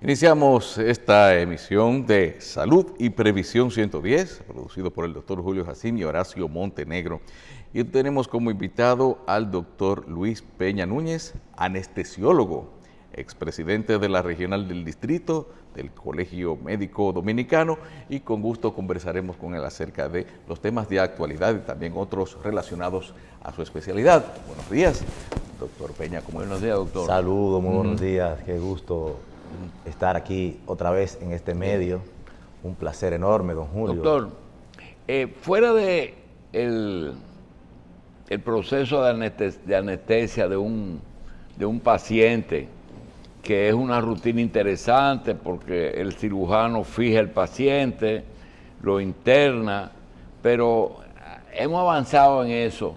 Iniciamos esta emisión de Salud y Previsión 110, producido por el doctor Julio Jacín y Horacio Montenegro. Y tenemos como invitado al doctor Luis Peña Núñez, anestesiólogo, expresidente de la Regional del Distrito del Colegio Médico Dominicano, y con gusto conversaremos con él acerca de los temas de actualidad y también otros relacionados a su especialidad. Buenos días, doctor Peña. Buenos días, doctor. Saludos, muy buenos días. Qué gusto estar aquí otra vez en este medio. Un placer enorme, don Julio. Doctor, fuera de el proceso de anestesia de un paciente, que es una rutina interesante porque el cirujano fija el paciente, lo interna, pero hemos avanzado en eso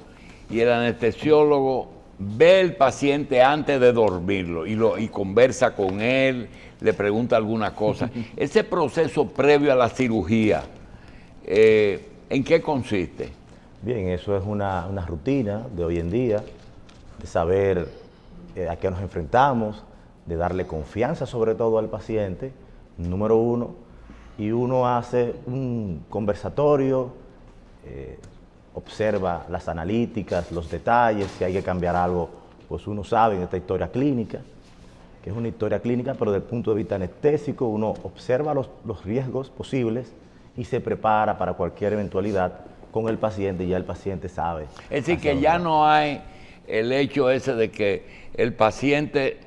y el anestesiólogo ve al paciente antes de dormirlo y conversa con él, le pregunta alguna cosa. Ese proceso previo a la cirugía, ¿en qué consiste? Bien, eso es una rutina de hoy en día, de saber a qué nos enfrentamos, de darle confianza sobre todo al paciente, número uno, y uno hace un conversatorio, observa las analíticas, los detalles, si hay que cambiar algo, pues uno sabe en esta historia clínica, que es una historia clínica, pero desde el punto de vista anestésico, uno observa los riesgos posibles y se prepara para cualquier eventualidad con el paciente, y ya el paciente sabe. Es decir, que ya no hay el hecho ese de que el paciente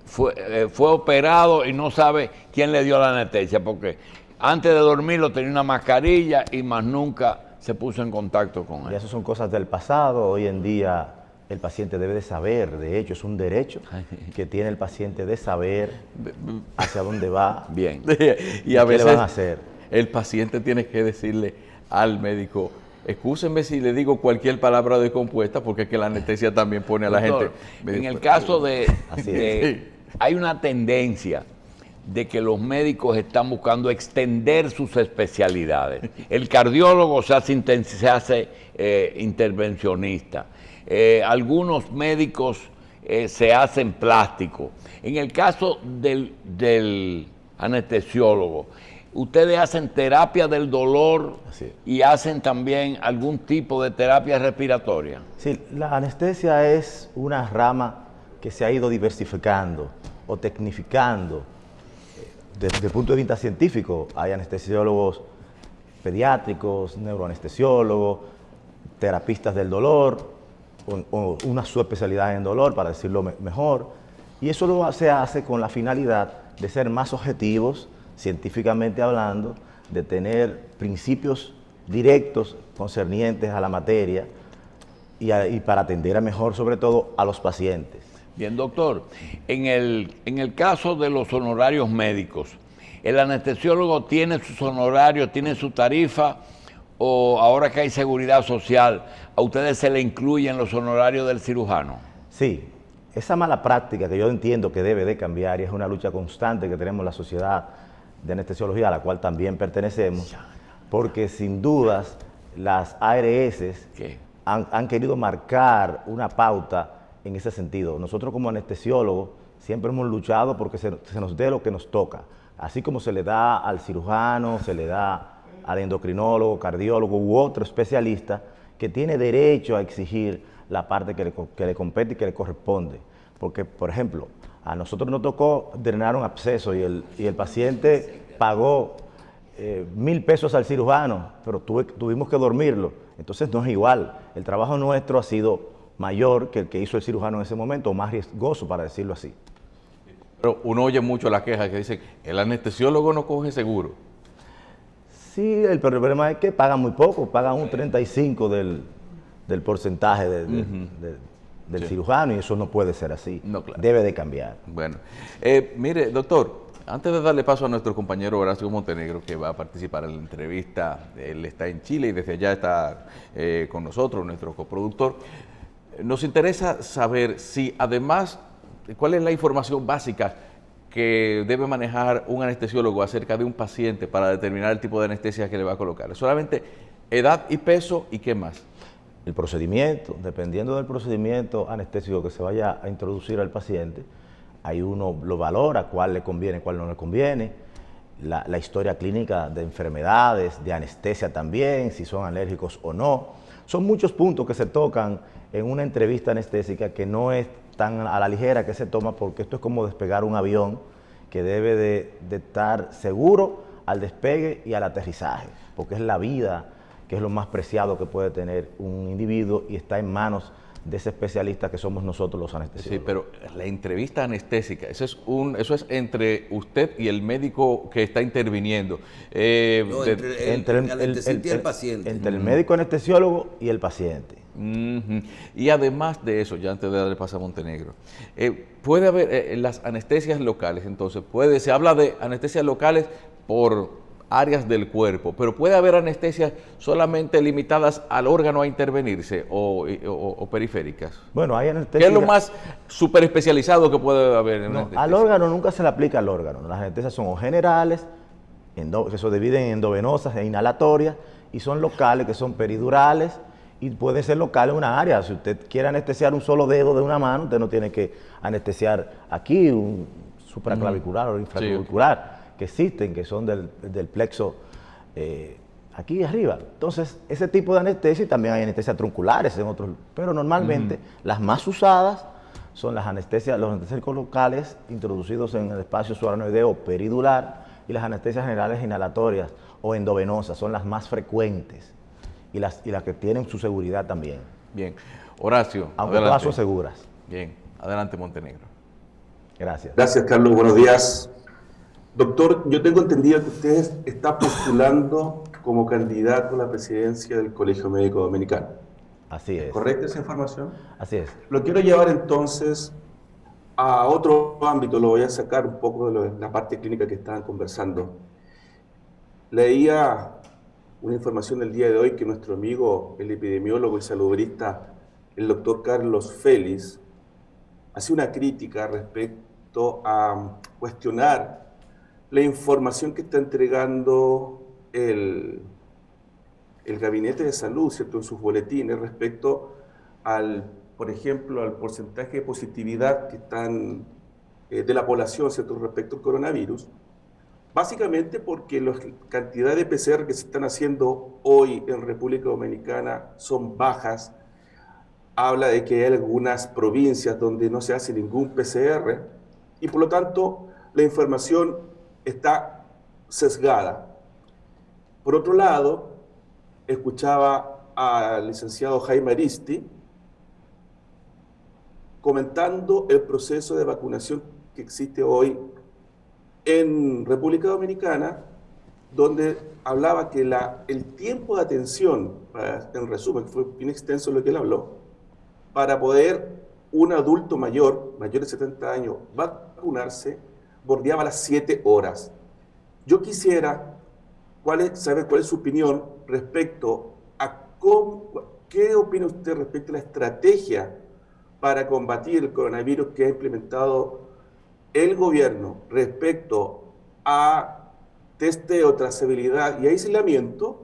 fue operado y no sabe quién le dio la anestesia, porque antes de dormirlo tenía una mascarilla y más nunca se puso en contacto con él. Y eso son cosas del pasado. Hoy en día el paciente debe de saber, de hecho es un derecho que tiene el paciente de saber hacia dónde va. Bien. Y a veces qué le van a hacer. El paciente tiene que decirle al médico: excúsenme si le digo cualquier palabra descompuesta, porque es que la anestesia también pone a la Doctor, gente... En el caso hay una tendencia de que los médicos están buscando extender sus especialidades. El cardiólogo se hace intervencionista. Algunos médicos se hacen plástico. En el caso del anestesiólogo, ustedes hacen terapia del dolor y hacen también algún tipo de terapia respiratoria. Sí, la anestesia es una rama que se ha ido diversificando o tecnificando. Desde el punto de vista científico, hay anestesiólogos pediátricos, neuroanestesiólogos, terapistas del dolor, o una subespecialidad en dolor, para decirlo mejor. Y eso se hace con la finalidad de ser más objetivos, científicamente hablando, de tener principios directos concernientes a la materia y para atender mejor, sobre todo, a los pacientes. Bien, doctor, en el caso de los honorarios médicos, ¿el anestesiólogo tiene sus honorarios, tiene su tarifa, o ahora que hay seguridad social, a ustedes se le incluyen los honorarios del cirujano? Sí, esa mala práctica que yo entiendo que debe de cambiar, y es una lucha constante que tenemos en la sociedad de anestesiología, a la cual también pertenecemos, porque sin dudas las ARS han querido marcar una pauta en ese sentido. Nosotros como anestesiólogos siempre hemos luchado porque se nos dé lo que nos toca, así como se le da al cirujano, se le da al endocrinólogo, cardiólogo u otro especialista que tiene derecho a exigir la parte que le compete y que le corresponde. Porque, por ejemplo, a nosotros nos tocó drenar un absceso y el paciente pagó 1,000 pesos al cirujano, pero tuvimos que dormirlo. Entonces no es igual. El trabajo nuestro ha sido mayor que el que hizo el cirujano en ese momento, o más riesgoso, para decirlo así. Pero uno oye mucho la queja que dicen: el anestesiólogo no coge seguro. Sí, el problema es que pagan muy poco, pagan un 35% del porcentaje del cirujano, y eso no puede ser así. No, claro. Debe de cambiar. Bueno, mire, doctor, antes de darle paso a nuestro compañero Horacio Montenegro, que va a participar en la entrevista, él está en Chile y desde allá está con nosotros, nuestro coproductor. Nos interesa saber si además, cuál es la información básica que debe manejar un anestesiólogo acerca de un paciente para determinar el tipo de anestesia que le va a colocar. Solamente edad y peso, ¿y qué más? El procedimiento, dependiendo del procedimiento anestésico que se vaya a introducir al paciente, ahí uno lo valora, cuál le conviene, cuál no le conviene, la historia clínica de enfermedades, de anestesia también, si son alérgicos o no. Son muchos puntos que se tocan en una entrevista anestésica que no es tan a la ligera que se toma, porque esto es como despegar un avión que debe de estar seguro al despegue y al aterrizaje, porque es la vida que es lo más preciado que puede tener un individuo y está en manos de ese especialista que somos nosotros los anestesiólogos. Sí, pero la entrevista anestésica, eso es entre usted y el médico que está interviniendo. No, entre el anestesista y el paciente. Entre el médico anestesiólogo y el paciente. Y además de eso, ya antes de darle paso a Montenegro, puede haber las anestesias locales, entonces, se habla de anestesias locales por áreas del cuerpo, pero puede haber anestesias solamente limitadas al órgano a intervenirse o periféricas. Bueno, hay anestesia. ¿Qué es lo más súper especializado que puede haber en una anestesia? Al órgano nunca se le aplica al órgano. Las anestesias son o generales, que se dividen en endovenosas e inhalatorias, y son locales, que son peridurales, y puede ser local en una área. Si usted quiere anestesiar un solo dedo de una mano, usted no tiene que anestesiar aquí, un supraclavicular o infraclavicular. Que existen, que son del plexo aquí arriba. Entonces, ese tipo de anestesia, y también hay anestesias trunculares en otros, pero normalmente las más usadas son los anestésicos locales introducidos en el espacio subaracnoideo peridular, y las anestesias generales inhalatorias o endovenosas son las más frecuentes y las que tienen su seguridad también. Bien. Horacio, aunque todas son seguras. Bien. Adelante, Montenegro. Gracias. Gracias, Carlos. Buenos días. Doctor, yo tengo entendido que usted está postulando como candidato a la presidencia del Colegio Médico Dominicano. Así es. ¿Correcta esa información? Así es. Lo quiero llevar entonces a otro ámbito, lo voy a sacar un poco de la parte clínica que estaban conversando. Leía una información del día de hoy que nuestro amigo, el epidemiólogo y salubrista, el doctor Carlos Félix, hace una crítica respecto a cuestionar la información que está entregando el Gabinete de Salud, ¿cierto?, en sus boletines respecto por ejemplo, al porcentaje de positividad que están de la población, ¿cierto?, respecto al coronavirus, básicamente porque la cantidad de PCR que se están haciendo hoy en República Dominicana son bajas. Habla de que hay algunas provincias donde no se hace ningún PCR y por lo tanto la información está sesgada. Por otro lado, escuchaba al licenciado Jaime Aristi comentando el proceso de vacunación que existe hoy en República Dominicana, donde hablaba que el tiempo de atención, en resumen, que fue bien extenso lo que él habló, para poder un adulto mayor de 70 años, vacunarse, bordeaba las 7 horas. Yo quisiera saber cuál es su opinión respecto a qué opina usted respecto a la estrategia para combatir el coronavirus que ha implementado el gobierno respecto a testeo, trazabilidad y aislamiento,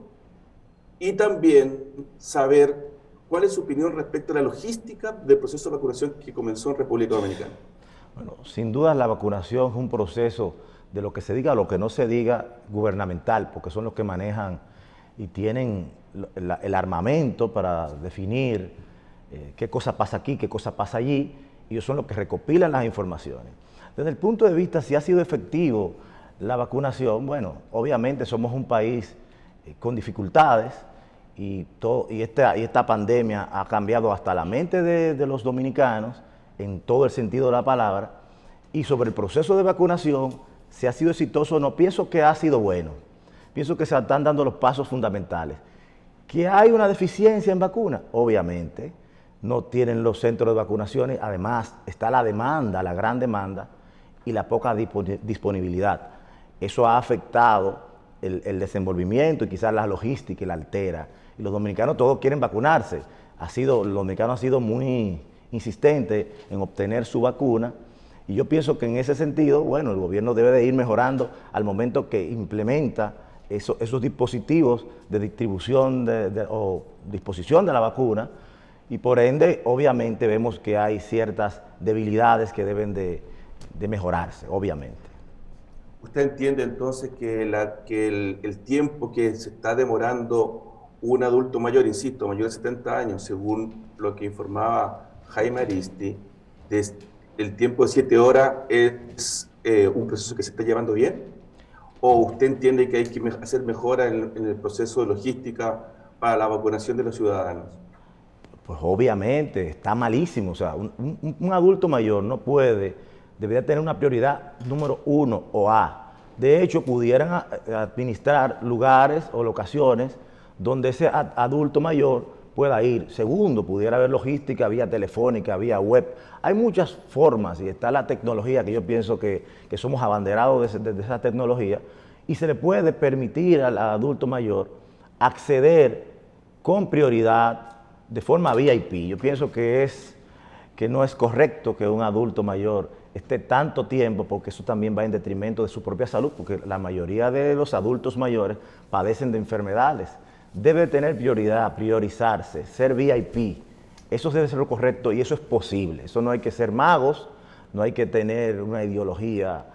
y también saber cuál es su opinión respecto a la logística del proceso de vacunación que comenzó en República Dominicana. Bueno, sin duda la vacunación es un proceso de lo que se diga a lo que no se diga gubernamental, porque son los que manejan y tienen el armamento para definir qué cosa pasa aquí, qué cosa pasa allí, y ellos son los que recopilan las informaciones. Desde el punto de vista si ha sido efectivo la vacunación, bueno, obviamente somos un país con dificultades y esta pandemia ha cambiado hasta la mente de los dominicanos en todo el sentido de la palabra, y sobre el proceso de vacunación, si ha sido exitoso o no, pienso que ha sido bueno. Pienso que se están dando los pasos fundamentales. ¿Que hay una deficiencia en vacunas? Obviamente, no tienen los centros de vacunaciones, además está la demanda, la gran demanda y la poca disponibilidad. Eso ha afectado el desenvolvimiento y quizás la logística y la altera. Y los dominicanos todos quieren vacunarse. Los dominicanos han sido muy insistentes en obtener su vacuna, y yo pienso que en ese sentido, bueno, el gobierno debe de ir mejorando al momento que implementa esos dispositivos de distribución o disposición de la vacuna, y por ende, obviamente, vemos que hay ciertas debilidades que deben de de mejorarse, obviamente. ¿Usted entiende entonces que, el tiempo que se está demorando un adulto mayor, insisto, mayor de 70 años, según lo que informaba Jaime Aristi, el tiempo de 7 horas es un proceso que se está llevando bien? ¿O usted entiende que hay que hacer mejoras en el proceso de logística para la vacunación de los ciudadanos? Pues obviamente, está malísimo. O sea, un adulto mayor no debería tener una prioridad número 1 o A. De hecho, pudieran administrar lugares o locaciones donde ese adulto mayor pueda ir. Segundo, pudiera haber logística vía telefónica, vía web. Hay muchas formas y está la tecnología, que yo pienso que somos abanderados de esa tecnología, y se le puede permitir al adulto mayor acceder con prioridad de forma VIP. Yo pienso que no es correcto que un adulto mayor esté tanto tiempo, porque eso también va en detrimento de su propia salud, porque la mayoría de los adultos mayores padecen de enfermedades. Debe tener prioridad, priorizarse, ser VIP. Eso debe ser lo correcto y eso es posible. Eso no hay que ser magos, no hay que tener una ideología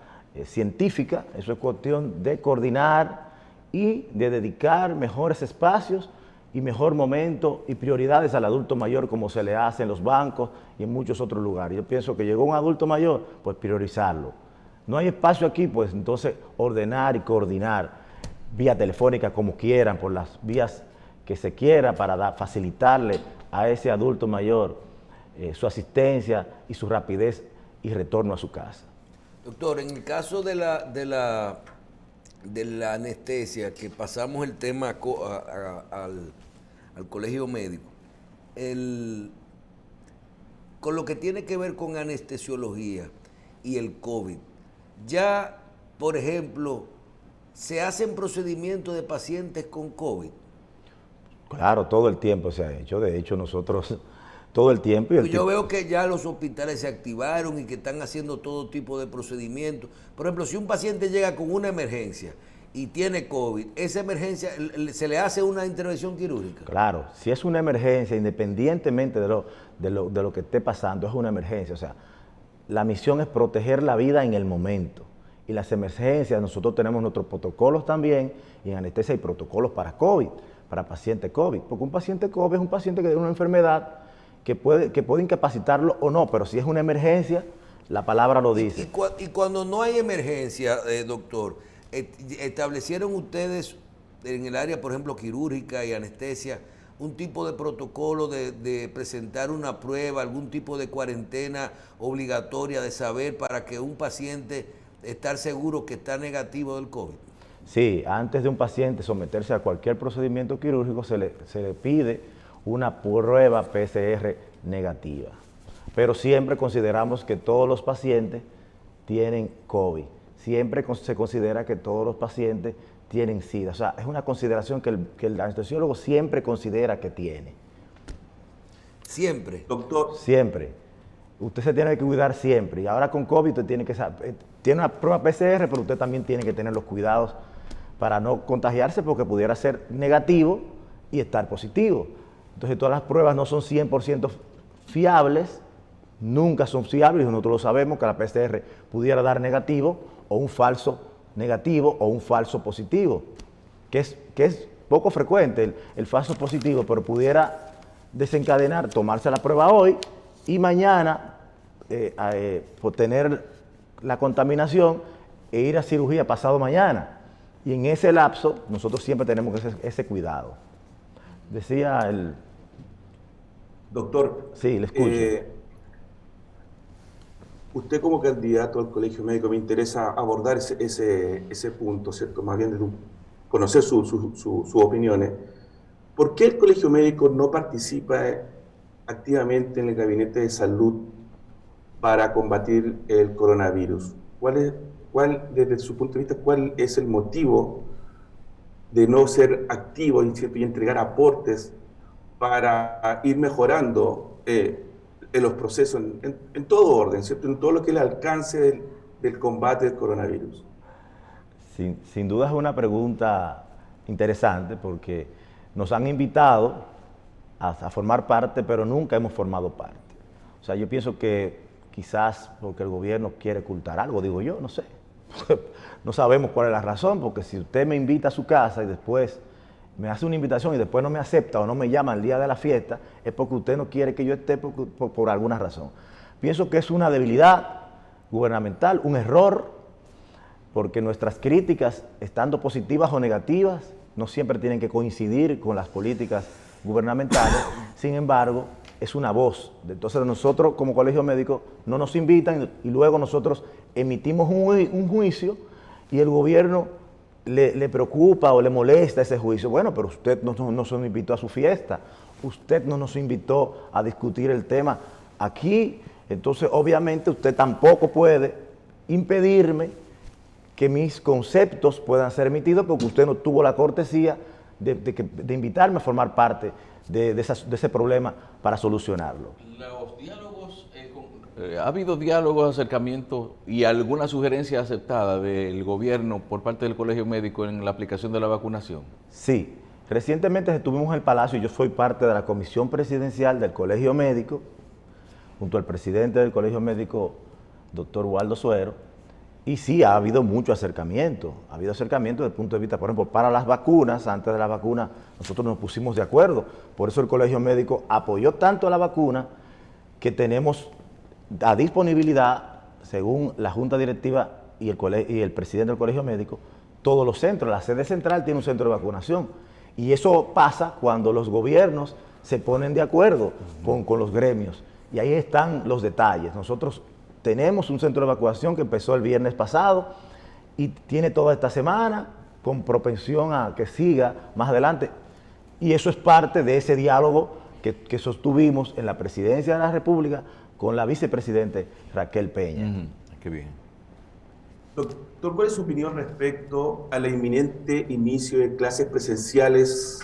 científica. Eso es cuestión de coordinar y de dedicar mejores espacios y mejor momento y prioridades al adulto mayor, como se le hace en los bancos y en muchos otros lugares. Yo pienso que llegó un adulto mayor, pues priorizarlo. No hay espacio aquí, pues entonces ordenar y coordinar vía telefónica, como quieran, por las vías que se quiera, para facilitarle a ese adulto mayor su asistencia y su rapidez y retorno a su casa. Doctor, en el caso de la anestesia, que pasamos el tema al colegio médico, con lo que tiene que ver con anestesiología y el COVID, ya, por ejemplo, ¿se hacen procedimientos de pacientes con COVID? Claro, todo el tiempo se ha hecho. De hecho, nosotros todo el tiempo. Yo veo que ya los hospitales se activaron y que están haciendo todo tipo de procedimientos. Por ejemplo, si un paciente llega con una emergencia y tiene COVID, esa emergencia, ¿se le hace una intervención quirúrgica? Claro, si es una emergencia, independientemente de lo que esté pasando, es una emergencia. O sea, la misión es proteger la vida en el momento. Y las emergencias, nosotros tenemos nuestros protocolos también, y en anestesia hay protocolos para COVID, para paciente COVID. Porque un paciente COVID es un paciente que tiene una enfermedad que puede incapacitarlo o no, pero si es una emergencia, la palabra lo dice. Y cuando no hay emergencia, doctor, ¿establecieron ustedes en el área, por ejemplo, quirúrgica y anestesia, un tipo de protocolo de presentar una prueba, algún tipo de cuarentena obligatoria de saber para que un paciente estar seguro que está negativo del COVID? Sí, antes de un paciente someterse a cualquier procedimiento quirúrgico se le pide una prueba PCR negativa. Pero siempre consideramos que todos los pacientes tienen COVID. Siempre se considera que todos los pacientes tienen SIDA. O sea, es una consideración que el anestesiólogo siempre considera que tiene. ¿Siempre? Doctor. Siempre. Usted se tiene que cuidar siempre. Y ahora con COVID usted tiene una prueba PCR, pero usted también tiene que tener los cuidados para no contagiarse, porque pudiera ser negativo y estar positivo. Entonces todas las pruebas no son 100% fiables, nunca son fiables, y nosotros lo sabemos que la PCR pudiera dar negativo o un falso negativo o un falso positivo, que es poco frecuente el falso positivo, pero pudiera desencadenar, tomarse la prueba hoy y mañana por tener la contaminación e ir a cirugía pasado mañana. Y en ese lapso nosotros siempre tenemos ese cuidado. Decía el... Doctor. Sí, le escucho. Usted como candidato al Colegio Médico, me interesa abordar ese punto, ¿cierto? Más bien conocer sus opiniones. ¿Por qué el Colegio Médico no participa activamente en el Gabinete de Salud para combatir el coronavirus? Desde su punto de vista, cuál es el motivo de no ser activo y entregar aportes para ir mejorando en los procesos, en todo orden, ¿cierto? En todo lo que es el alcance del combate del coronavirus? Sin duda es una pregunta interesante, porque nos han invitado a formar parte, pero nunca hemos formado parte. O sea, yo pienso que quizás porque el gobierno quiere ocultar algo, digo yo, no sé. No sabemos cuál es la razón, porque si usted me invita a su casa y después me hace una invitación y después no me acepta o no me llama el día de la fiesta, es porque usted no quiere que yo esté por alguna razón. Pienso que es una debilidad gubernamental, un error, porque nuestras críticas, estando positivas o negativas, no siempre tienen que coincidir con las políticas gubernamentales. Sin embargo, es una voz. Entonces nosotros como colegio médico no nos invitan y luego nosotros emitimos un juicio y el gobierno le preocupa o le molesta ese juicio. Bueno, pero usted no nos invitó a su fiesta, usted no nos invitó a discutir el tema aquí, entonces obviamente usted tampoco puede impedirme que mis conceptos puedan ser emitidos porque usted no tuvo la cortesía de invitarme a formar parte de ese problema para solucionarlo. Los diálogos, ¿ha habido diálogos, acercamientos y alguna sugerencia aceptada del gobierno por parte del Colegio Médico en la aplicación de la vacunación? Sí, recientemente estuvimos en el Palacio y yo soy parte de la comisión presidencial del Colegio Médico, junto al presidente del Colegio Médico, doctor Waldo Suero, y sí, ha habido mucho acercamiento. Ha habido acercamiento desde el punto de vista, por ejemplo, para las vacunas. Antes de la vacuna, nosotros nos pusimos de acuerdo. Por eso el Colegio Médico apoyó tanto a la vacuna que tenemos a disponibilidad, según la Junta Directiva y el presidente del Colegio Médico, todos los centros. La sede central tiene un centro de vacunación. Y eso pasa cuando los gobiernos se ponen de acuerdo con los gremios. Y ahí están los detalles. Nosotros tenemos un centro de evacuación que empezó el viernes pasado y tiene toda esta semana con propensión a que siga más adelante. Y eso es parte de ese diálogo que sostuvimos en la Presidencia de la República con la vicepresidente Raquel Peña. Qué bien. Doctor, ¿cuál es su opinión respecto al inminente inicio de clases presenciales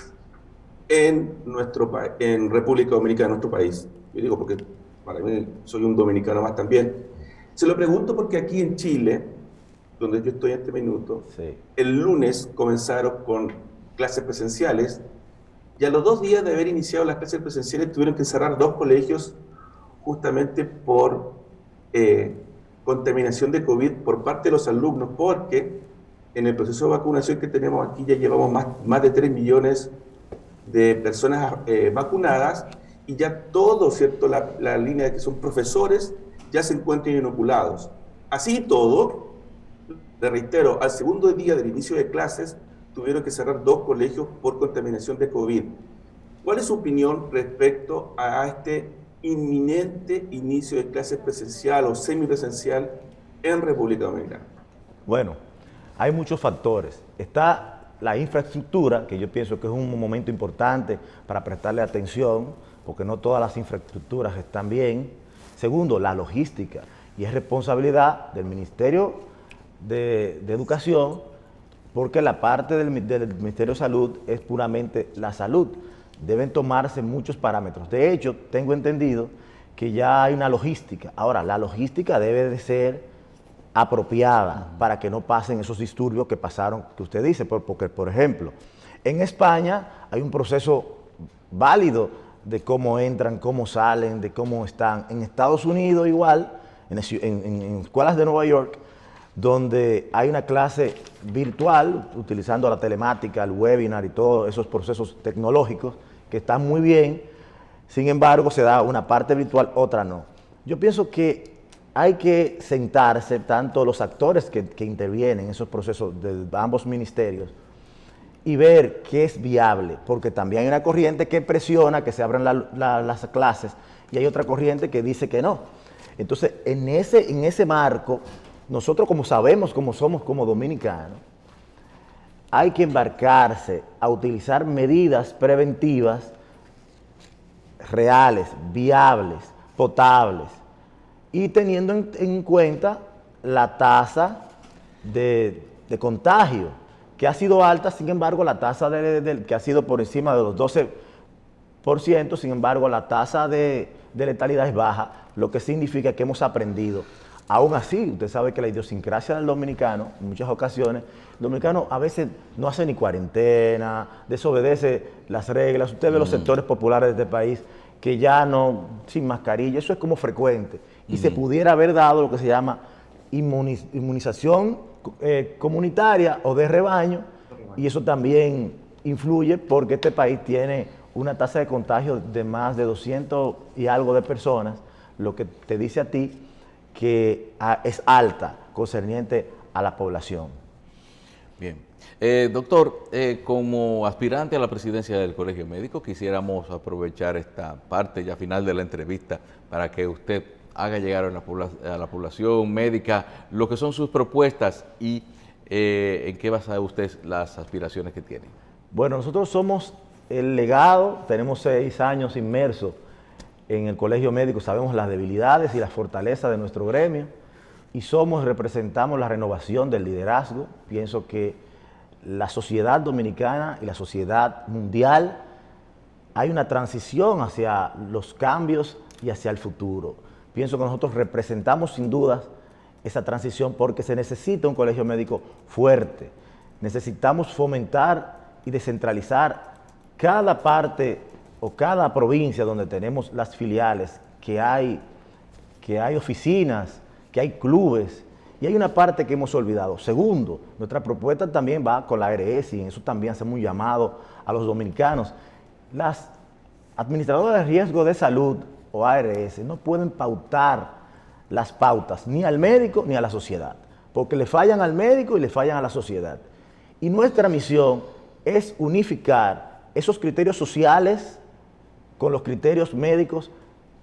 en República Dominicana, nuestro país? Yo digo porque para mí soy un dominicano más también. Se lo pregunto porque aquí en Chile, donde yo estoy en este minuto, sí, el lunes comenzaron con clases presenciales y a los 2 días de haber iniciado las clases presenciales tuvieron que cerrar 2 colegios justamente por contaminación de COVID por parte de los alumnos, porque en el proceso de vacunación que tenemos aquí ya llevamos más de 3 millones de personas vacunadas y ya todo, ¿cierto? La línea de que son profesores ya se encuentran inoculados. Así y todo, le reitero, al segundo día del inicio de clases tuvieron que cerrar 2 colegios por contaminación de COVID. ¿Cuál es su opinión respecto a este inminente inicio de clases presencial o semipresencial en República Dominicana? Bueno, hay muchos factores. Está la infraestructura, que yo pienso que es un momento importante para prestarle atención, porque no todas las infraestructuras están bien. Segundo, la logística, y es responsabilidad del Ministerio de Educación, porque la parte del Ministerio de Salud es puramente la salud. Deben tomarse muchos parámetros. De hecho, tengo entendido que ya hay una logística. Ahora, la logística debe de ser apropiada para que no pasen esos disturbios que pasaron, que usted dice, porque, por ejemplo, en España hay un proceso válido de cómo entran, cómo salen, de cómo están. En Estados Unidos igual, en escuelas de Nueva York, donde hay una clase virtual, utilizando la telemática, el webinar y todos esos procesos tecnológicos, que están muy bien. Sin embargo, se da una parte virtual, otra no. Yo pienso que hay que sentarse, tanto los actores que intervienen en esos procesos de ambos ministerios, y ver qué es viable, porque también hay una corriente que presiona que se abran las clases y hay otra corriente que dice que no. Entonces, en ese marco, nosotros como sabemos, como somos como dominicanos, hay que embarcarse a utilizar medidas preventivas reales, viables, potables, y teniendo en cuenta la tasa de contagio, que ha sido alta. Sin embargo, la tasa que ha sido por encima de los 12%, sin embargo, la tasa de letalidad es baja, lo que significa que hemos aprendido. Aún así, usted sabe que la idiosincrasia del dominicano, en muchas ocasiones, el dominicano a veces no hace ni cuarentena, desobedece las reglas. Usted ve los sectores populares de este país que ya no, sin mascarilla, eso es como frecuente. y se pudiera haber dado lo que se llama inmunización comunitaria o de rebaño, y eso también influye porque este país tiene una tasa de contagio de más de 200 y algo de personas, lo que te dice a ti que es alta concerniente a la población. Bien. Doctor, como aspirante a la presidencia del Colegio Médico, quisiéramos aprovechar esta parte ya final de la entrevista para que usted haga llegar a la población médica lo que son sus propuestas y en qué basa usted las aspiraciones que tiene. Bueno, nosotros somos el legado, tenemos 6 años inmersos en el Colegio Médico, sabemos las debilidades y las fortalezas de nuestro gremio y representamos la renovación del liderazgo. Pienso que la sociedad dominicana y la sociedad mundial hay una transición hacia los cambios y hacia el futuro. Pienso que nosotros representamos sin duda esa transición porque se necesita un colegio médico fuerte. Necesitamos fomentar y descentralizar cada parte o cada provincia donde tenemos las filiales, que hay oficinas, que hay clubes, y hay una parte que hemos olvidado. Segundo, nuestra propuesta también va con la ARS y en eso también hacemos un llamado a los dominicanos. Las administradoras de riesgo de salud o ARS no pueden pautar las pautas ni al médico ni a la sociedad, porque le fallan al médico y le fallan a la sociedad. Y nuestra misión es unificar esos criterios sociales con los criterios médicos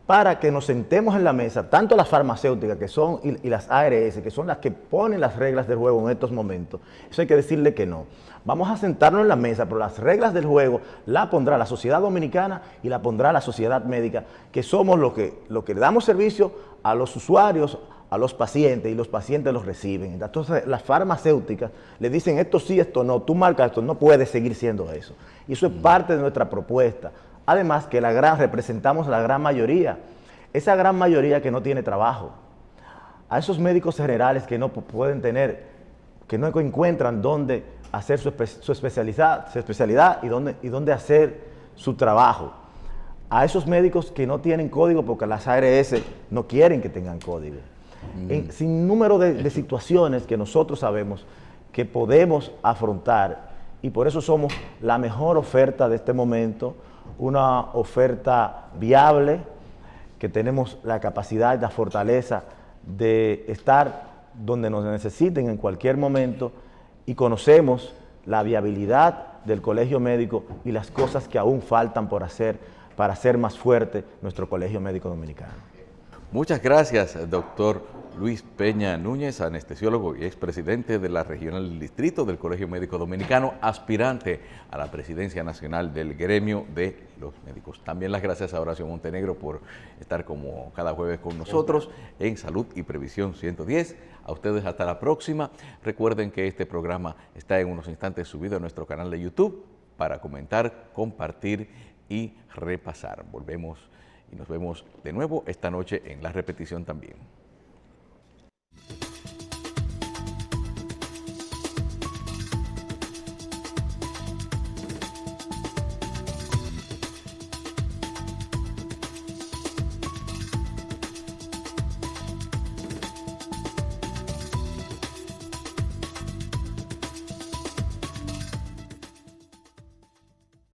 para que nos sentemos en la mesa, tanto las farmacéuticas que son y las ARS, que son las que ponen las reglas del juego en estos momentos. Eso hay que decirle que no. Vamos a sentarnos en la mesa, pero las reglas del juego la pondrá la sociedad dominicana y la pondrá la sociedad médica, que somos los que le damos servicio a los usuarios, a los pacientes, y los pacientes los reciben. Entonces las farmacéuticas le dicen esto sí, esto no, tú marcas esto, no puedes seguir siendo eso. Y eso es parte de nuestra propuesta. Además que representamos a la gran mayoría, esa gran mayoría que no tiene trabajo, a esos médicos generales que no pueden tener, que no encuentran dónde hacer su especialidad y dónde hacer su trabajo, a esos médicos que no tienen código porque las ARS no quieren que tengan código. Sin número de situaciones que nosotros sabemos que podemos afrontar, y por eso somos la mejor oferta de este momento, una oferta viable, que tenemos la capacidad y la fortaleza de estar donde nos necesiten en cualquier momento, y conocemos la viabilidad del colegio médico y las cosas que aún faltan por hacer para hacer más fuerte nuestro colegio médico dominicano. Muchas gracias, doctor Luis Peña Núñez, anestesiólogo y expresidente de la Regional del Distrito del Colegio Médico Dominicano, aspirante a la presidencia nacional del gremio de los médicos. También las gracias a Horacio Montenegro por estar como cada jueves con nosotros en Salud y Previsión 110. A ustedes hasta la próxima. Recuerden que este programa está en unos instantes subido a nuestro canal de YouTube para comentar, compartir y repasar. Volvemos y nos vemos de nuevo esta noche en la repetición también.